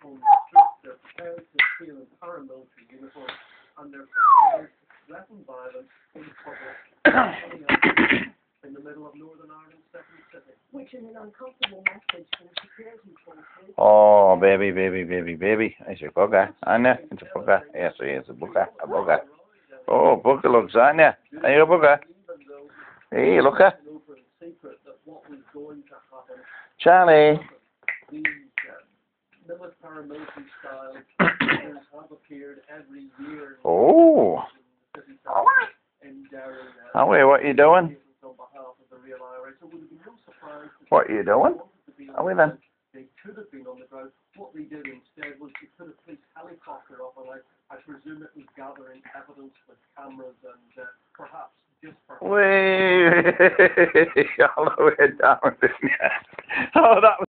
uniform strips, they're prepared to appear in paramilitary uniform, and they're prepared to threaten violence in public in the middle of Northern Ireland's second city. Which is an uncomfortable message from security forces. Oh, baby, baby, baby, baby. It's a bugger, isn't it? It's a bugger. Yes, it is a bugger. A bugger. Oh, bugger looks, aren't you? Are you a bugger? Hey, look at. Charlie. These paramilitary style have appeared every year. Oh. Howie, what are you doing? What are you doing? Howie then? They could have been on the ground. What they did instead was they put a police helicopter up, and I presume it was gathering evidence with cameras and perhaps just perhaps. Way all the way down, didn't you? Oh, that was